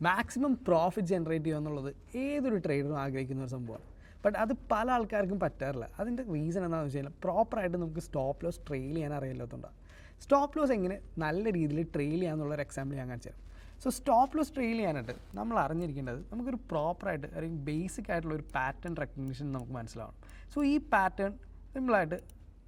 Maximum profit generate ചെയ്യുക എന്നുള്ളത് ഏതൊരു ട്രേഡറും ആഗ്രഹിക്കുന്ന ഒരു സംഭവമാണ്. ബട്ട് അത് പല ആൾക്കാർക്കും പറ്റാറില്ല. അതിൻ്റെ റീസൺ എന്താണെന്ന് വെച്ച് കഴിഞ്ഞാൽ പ്രോപ്പറായിട്ട് നമുക്ക് സ്റ്റോപ്പ് ലോസ് ട്രെയിൽ ചെയ്യാൻ അറിയില്ലാത്തതുകൊണ്ടാണ്. സ്റ്റോപ്പ് ലോസ് എങ്ങനെ നല്ല രീതിയിൽ ട്രെയിൽ ചെയ്യാമെന്നുള്ളൊരു എക്സാമ്പിൾ ഞാൻ കാണിച്ചു തരാം. സോ സ്റ്റോപ്പ് ലോസ് ട്രെയിൽ ചെയ്യാനായിട്ട് നമ്മൾ അറിഞ്ഞിരിക്കേണ്ടത് നമുക്കൊരു പ്രോപ്പറായിട്ട് അല്ലെങ്കിൽ ബേസിക് ആയിട്ടുള്ള ഒരു പാറ്റേൺ റെക്കഗ്നിഷൻ നമുക്ക് മനസ്സിലാവണം. സോ ഈ പാറ്റേൺ സിമ്പിളായിട്ട്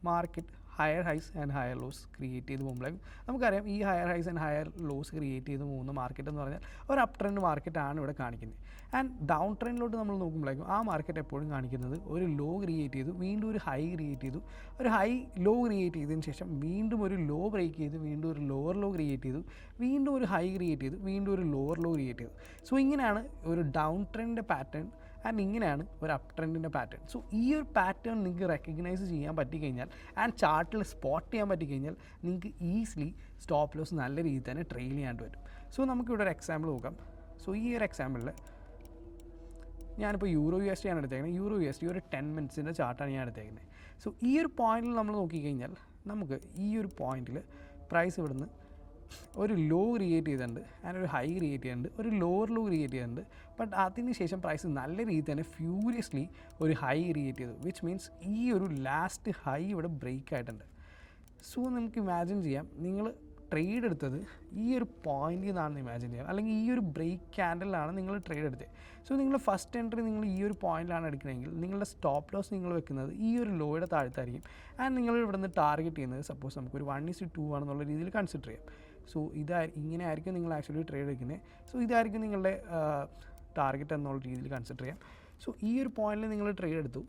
market higher high and higher loss create ചെയ്ത് പോകുമ്പോഴേക്കും നമുക്കറിയാം ഈ higher high and higher loss create ചെയ്ത് പോകുന്ന മാർക്കറ്റ് എന്ന് പറഞ്ഞാൽ ഒരു അപ് ട്രെൻഡ് മാർക്കറ്റാണ് ഇവിടെ കാണിക്കുന്നത്. ആൻഡ് ഡൗൺ ട്രെൻഡിലോട്ട് നമ്മൾ നോക്കുമ്പോഴേക്കും ആ മാർക്കറ്റ് എപ്പോഴും കാണിക്കുന്നത് ഒരു ലോ ക്രിയേറ്റ് ചെയ്തു, വീണ്ടും ഒരു ഹൈ ക്രിയേറ്റ് ചെയ്തു, ഒരു ഹൈ ലോ ക്രിയേറ്റ് ചെയ്തതിന് ശേഷം വീണ്ടും ഒരു ലോ ബ്രേക്ക് ചെയ്ത് വീണ്ടും ഒരു ലോവർ ലോ ക്രിയേറ്റ് ചെയ്തു, വീണ്ടും ഒരു ഹൈ ക്രിയേറ്റ് ചെയ്തു, വീണ്ടും ഒരു ലോവർ ലോ ക്രിയേറ്റ് ചെയ്തു. സോ ഇങ്ങനെയാണ് ഒരു ഡൗൺ ട്രെൻഡിൻ്റെ പാറ്റേൺ ആൻഡ് ഇങ്ങനെയാണ് ഒരു അപ് ട്രെൻഡിൻ്റെ പാറ്റേൺ. സോ ഈ ഒരു പാറ്റേൺ നിങ്ങൾക്ക് റെക്കഗ്നൈസ് ചെയ്യാൻ പറ്റിക്കഴിഞ്ഞാൽ ആൻഡ് ചാർട്ടിൽ സ്പോട്ട് ചെയ്യാൻ പറ്റിക്കഴിഞ്ഞാൽ നിങ്ങൾക്ക് ഈസിലി സ്റ്റോപ്പ് ലോസ് നല്ല രീതിയിൽ തന്നെ ട്രെയിൽ ചെയ്യാണ്ട് വരും. സോ നമുക്കിവിടെ ഒരു എക്സാമ്പിൾ നോക്കാം. സോ ഈ ഒരു എക്സാമ്പിളിൽ ഞാനിപ്പോൾ യൂറോ USD ആണ് എടുത്തേക്കുന്നത്. യൂറോ USD ഒരു 10 മിനിറ്റ്സിൻ്റെ ചാർട്ടാണ് ഞാൻ എടുത്തേക്കുന്നത്. സോ ഈ ഒരു പോയിന്റിൽ നമ്മൾ നോക്കിക്കഴിഞ്ഞാൽ നമുക്ക് ഈ ഒരു പോയിന്റിൽ പ്രൈസ് ഇവിടുന്ന് ഒരു ലോ ക്രിയേറ്റ് ചെയ്തിട്ടുണ്ട് ആൻഡ് ഒരു ഹൈ ക്രിയേറ്റ് ചെയ്തിട്ടുണ്ട്, ഒരു ലോവർ ലോ ക്രിയേറ്റ് ചെയ്തിട്ടുണ്ട്. ബട്ട് അതിന് ശേഷം പ്രൈസ് നല്ല രീതിയിൽ തന്നെ ഫ്യൂരിയസ്ലി ഒരു ഹൈ ക്രിയേറ്റ് ചെയ്തു, വിച്ച് മീൻസ് ഈ ഒരു ലാസ്റ്റ് ഹൈ ഇവിടെ ബ്രേക്ക് ആയിട്ടുണ്ട്. സോ നമുക്ക് ഇമാജിൻ ചെയ്യാം, നിങ്ങൾ ട്രേഡ് എടുത്തത് ഈ ഒരു പോയിന്റിൽ നിന്നാണെന്ന് ഇമാജിൻ ചെയ്യാം, അല്ലെങ്കിൽ ഈ ഒരു ബ്രേക്ക് ക്യാൻഡലിലാണ് നിങ്ങൾ ട്രേഡ് എടുത്തത്. സോ നിങ്ങൾ ഫസ്റ്റ് എൻട്രി നിങ്ങൾ ഈ ഒരു പോയിന്റിലാണ് എടുക്കണമെങ്കിൽ നിങ്ങളുടെ സ്റ്റോപ്പ് ലോസ് നിങ്ങൾ വെക്കുന്നത് ഈ ഒരു ലോയുടെ താഴത്തായിരിക്കും. ആൻഡ് നിങ്ങൾ ഇവിടെ നിന്ന് ടാർഗറ്റ് ചെയ്യുന്നത് സപ്പോസ് നമുക്കൊരു 1:2 ആണെന്നുള്ള രീതിയിൽ കൺസിഡർ ചെയ്യാം. സോ ഇങ്ങനെ ആയിരിക്കും നിങ്ങൾ ആക്ച്വലി ട്രേഡ് എടുക്കുന്നത്. സോ ഇതായിരിക്കും നിങ്ങളുടെ ടാർഗറ്റ് എന്നുള്ള രീതിയിൽ കൺസിഡർ ചെയ്യാം. സോ ഈ ഒരു പോയിന്റിൽ നിങ്ങൾ ട്രേഡ് എടുത്തു.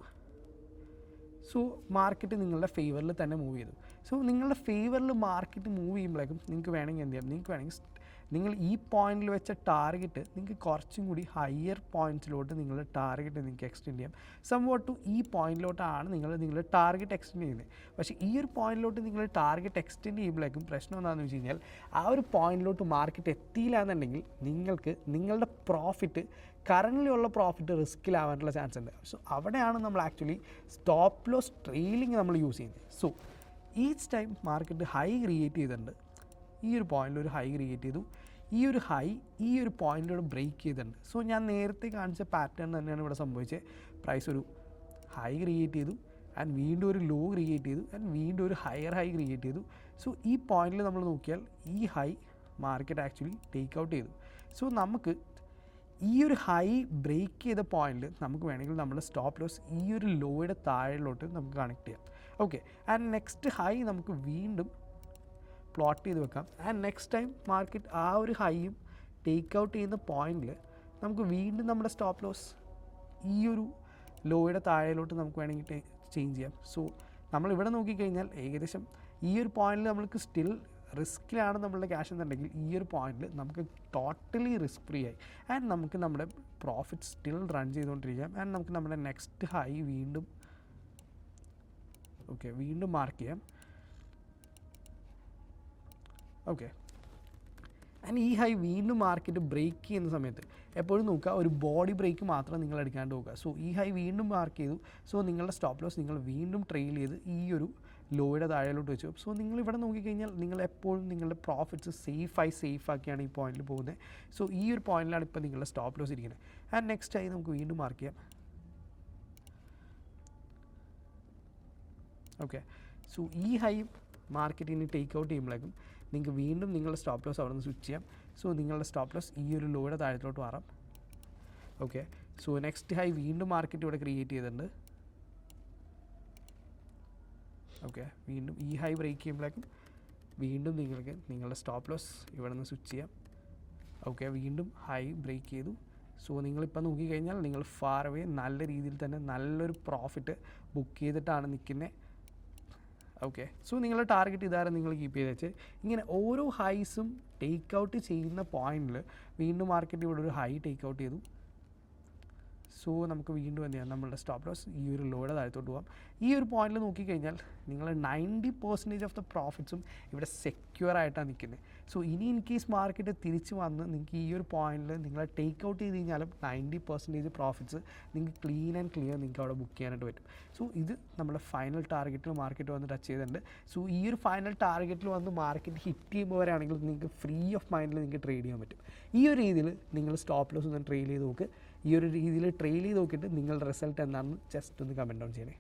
സോ മാർക്കറ്റ് നിങ്ങളുടെ ഫേവറിൽ തന്നെ മൂവ് ചെയ്തു. സോ നിങ്ങളുടെ ഫേവറിൽ മാർക്കറ്റ് മൂവ് ചെയ്യുമ്പോഴേക്കും നിങ്ങൾക്ക് വേണമെങ്കിൽ എന്ത് ചെയ്യാം, നിങ്ങൾക്ക് വേണമെങ്കിൽ നിങ്ങൾ ഈ പോയിന്റിൽ വെച്ച ടാർഗറ്റ് നിങ്ങൾക്ക് കുറച്ചും കൂടി ഹയർ പോയിൻറ്റ്സിലോട്ട് നിങ്ങളുടെ ടാർഗറ്റ് നിങ്ങൾക്ക് എക്സ്റ്റെൻഡ് ചെയ്യാം. സംവോട്ട് ടു ഈ പോയിന്റിലോട്ടാണ് നിങ്ങളുടെ ടാർഗറ്റ് എക്സ്റ്റെൻഡ് ചെയ്യുന്നത്. പക്ഷേ ഈ ഒരു പോയിന്റിലോട്ട് നിങ്ങൾ ടാർഗറ്റ് എക്സ്റ്റെൻഡ് ചെയ്യുമ്പോഴേക്കും പ്രശ്നം എന്താണെന്ന് വെച്ച് കഴിഞ്ഞാൽ ആ ഒരു പോയിന്റിലോട്ട് മാർക്കറ്റ് എത്തിയില്ല എന്നുണ്ടെങ്കിൽ നിങ്ങൾക്ക് നിങ്ങളുടെ പ്രോഫിറ്റ് കറൻ്റ്ലി ഉള്ള പ്രോഫിറ്റ് റിസ്ക്കിലാവാനുള്ള ചാൻസ് ഉണ്ട്. സോ അവിടെയാണ് നമ്മൾ ആക്ച്വലി സ്റ്റോപ്പ് ലോസ് ട്രെയിലിംഗ് നമ്മൾ യൂസ് ചെയ്യുന്നത്. So each time market high create ചെയ്തിട്ടുണ്ട്, ഈ ഒരു പോയിന്റിൽ ഒരു ഹൈ ക്രിയേറ്റ് ചെയ്തു, ഈ ഒരു ഹൈ ഈ ഒരു പോയിന്റിലൂടെ ബ്രേക്ക് ചെയ്തിട്ടുണ്ട്. സോ ഞാൻ നേരത്തെ കാണിച്ച പാറ്റേൺ തന്നെയാണ് ഇവിടെ സംഭവിച്ചത്. പ്രൈസ് ഒരു ഹൈ ക്രിയേറ്റ് ചെയ്തു ആൻഡ് വീണ്ടും ഒരു ലോ ക്രിയേറ്റ് ചെയ്തു ആൻഡ് വീണ്ടും ഒരു ഹയർ ഹൈ ക്രിയേറ്റ് ചെയ്തു. സോ ഈ പോയിന്റിൽ നമ്മൾ നോക്കിയാൽ ഈ high market actually take out ചെയ്തു. സോ നമുക്ക് ഈ ഒരു ഹൈ ബ്രേക്ക് ചെയ്ത പോയിന്റിൽ നമുക്ക് വേണമെങ്കിൽ നമ്മുടെ സ്റ്റോപ്പ് ലോസ് ഈ ഒരു ലോയുടെ താഴെയിലോട്ട് നമുക്ക് കണക്ട് ചെയ്യാം. ഓക്കെ, ആൻഡ് നെക്സ്റ്റ് ഹൈ നമുക്ക് വീണ്ടും പ്ലോട്ട് ചെയ്ത് വെക്കാം. ആൻഡ് നെക്സ്റ്റ് ടൈം മാർക്കറ്റ് ആ ഒരു ഹൈയും ടേക്ക് ഔട്ട് ചെയ്യുന്ന പോയിന്റിൽ നമുക്ക് വീണ്ടും നമ്മുടെ സ്റ്റോപ്പ് ലോസ് ഈ ഒരു ലോയുടെ താഴെയിലോട്ട് നമുക്ക് വേണമെങ്കിൽ ചേഞ്ച് ചെയ്യാം. സോ നമ്മളിവിടെ നോക്കിക്കഴിഞ്ഞാൽ ഏകദേശം ഈ ഒരു പോയിന്റിൽ നമ്മൾക്ക് സ്റ്റിൽ റിസ്ക്കിലാണ് നമ്മളുടെ ക്യാഷ് എന്നുണ്ടെങ്കിൽ ഈ ഒരു പോയിന്റിൽ നമുക്ക് ടോട്ടലി റിസ്ക് ഫ്രീ ആയി ആൻഡ് നമുക്ക് നമ്മുടെ പ്രോഫിറ്റ് സ്റ്റിൽ റൺ ചെയ്തുകൊണ്ടിരിക്കാം. ആൻഡ് നമുക്ക് നമ്മുടെ നെക്സ്റ്റ് ഹൈ വീണ്ടും മാർക്ക് ചെയ്യാം. ഓക്കെ, ആൻഡ് ഈ ഹൈ വീണ്ടും മാർക്കറ്റ് ബ്രേക്ക് ചെയ്യുന്ന സമയത്ത് എപ്പോഴും നോക്കുക ഒരു ബോഡി ബ്രേക്ക് മാത്രം നിങ്ങൾ എടുക്കാണ്ട് നോക്കുക. സോ ഈ ഹൈ വീണ്ടും മാർക്ക് ചെയ്തു. സോ നിങ്ങളുടെ സ്റ്റോപ്പ് ലോസ് നിങ്ങൾ വീണ്ടും ട്രെയിൽ ചെയ്ത് ഈ ഒരു ലോയുടെ താഴെയിലോട്ട് വെച്ചു. സോ നിങ്ങളിവിടെ നോക്കിക്കഴിഞ്ഞാൽ നിങ്ങൾ എപ്പോഴും നിങ്ങളുടെ പ്രോഫിറ്റ്സ് സേഫാക്കിയാണ് ഈ പോയിന്റിൽ പോകുന്നത്. സോ ഈ ഒരു പോയിന്റിലാണ് ഇപ്പോൾ നിങ്ങളുടെ സ്റ്റോപ്പ് ലോസ് ഇരിക്കുന്നത്. ആൻഡ് നെക്സ്റ്റ് ഹൈ നമുക്ക് വീണ്ടും മാർക്ക് ചെയ്യാം. ഓക്കെ, സോ ഈ ഹൈ മാർക്കറ്റിന് ടേക്ക് ഔട്ട് ചെയ്യുമ്പോഴേക്കും നിങ്ങൾക്ക് വീണ്ടും നിങ്ങളുടെ സ്റ്റോപ്പ് ലോസ് അവിടെ നിന്ന് സ്വിച്ച് ചെയ്യാം. സോ നിങ്ങളുടെ സ്റ്റോപ്പ് ലോസ് ഈ ഒരു ലോയുടെ താഴത്തോട്ട് മാറാം. ഓക്കെ, സോ നെക്സ്റ്റ് ഹൈ വീണ്ടും മാർക്കറ്റ് ഇവിടെ ക്രിയേറ്റ് ചെയ്തിട്ടുണ്ട്. ഓക്കെ, വീണ്ടും ഈ ഹൈ ബ്രേക്ക് ചെയ്യുമ്പോഴേക്കും വീണ്ടും നിങ്ങൾക്ക് നിങ്ങളുടെ സ്റ്റോപ്പ് ലോസ് ഇവിടെ നിന്ന് സ്വിച്ച് ചെയ്യാം. ഓക്കെ, വീണ്ടും ഹൈ ബ്രേക്ക് ചെയ്തു. സോ നിങ്ങളിപ്പോൾ നോക്കിക്കഴിഞ്ഞാൽ നിങ്ങൾ ഫാർ അവേ നല്ല രീതിയിൽ തന്നെ നല്ലൊരു പ്രോഫിറ്റ് ബുക്ക് ചെയ്തിട്ടാണ് നിൽക്കുന്നത്. ഓക്കെ, സോ നിങ്ങളുടെ ടാർഗറ്റ് ഇതാരും നിങ്ങൾ കീപ്പ് ചെയ്ത് വെച്ച് ഇങ്ങനെ ഓരോ ഹൈസും ടേക്ക് ഔട്ട് ചെയ്യുന്ന പോയിന്റിൽ വീണ്ടും മാർക്കറ്റ് ഇവിടെ ഒരു ഹൈ ടേക്ക് ഔട്ട് ചെയ്തു. സോ നമുക്ക് വീണ്ടും എന്ത് ചെയ്യാം, നമ്മളുടെ സ്റ്റോപ്പ് ലോസ് ഈ ഒരു ലോയുടെ താഴത്തോട്ട് പോകാം. ഈ ഒരു പോയിന്റിൽ നോക്കിക്കഴിഞ്ഞാൽ നിങ്ങൾ 90% ഓഫ് ദ പ്രോഫിറ്റ്സും ഇവിടെ സെക്യൂർ ആയിട്ടാണ് നിൽക്കുന്നത്. സോ ഇനി ഇൻ കേസ് മാർക്കറ്റ് തിരിച്ച് വന്ന് നിങ്ങൾക്ക് ഈ ഒരു പോയിന്റിൽ നിങ്ങൾ ടേക്ക് ഔട്ട് ചെയ്ത് കഴിഞ്ഞാലും 90% പ്രോഫിറ്റ്സ് നിങ്ങൾക്ക് ക്ലീൻ ആൻഡ് ക്ലിയർ നിങ്ങൾക്ക് അവിടെ ബുക്ക് ചെയ്യാനായിട്ട് പറ്റും. സോ ഇത് നമ്മുടെ ഫൈനൽ ടാർഗറ്റിൽ മാർക്കറ്റ് വന്ന് ടച്ച് ചെയ്തിട്ടുണ്ട്. സോ ഈ ഒരു ഫൈനൽ ടാർഗറ്റിൽ വന്ന് മാർക്കറ്റ് ഹിറ്റ് ചെയ്യുമ്പോൾ വരെയാണെങ്കിൽ നിങ്ങൾക്ക് ഫ്രീ ഓഫ് മൈൻഡിൽ നിങ്ങൾക്ക് ട്രേഡ് ചെയ്യാൻ പറ്റും. ഈ ഒരു രീതിയിൽ നിങ്ങൾ സ്റ്റോപ്പ് ലോസ് ഒന്ന് ട്രെയിൽ ചെയ്ത് നോക്ക്. ഈ ഒരു രീതിയിൽ ട്രെയിൽ ചെയ്ത് നോക്കിയിട്ട് നിങ്ങളുടെ റിസൾട്ട് എന്താണെന്ന് ജസ്റ്റ് ഒന്ന് കമൻറ്റ് ഡൗൺ ചെയ്യണേ.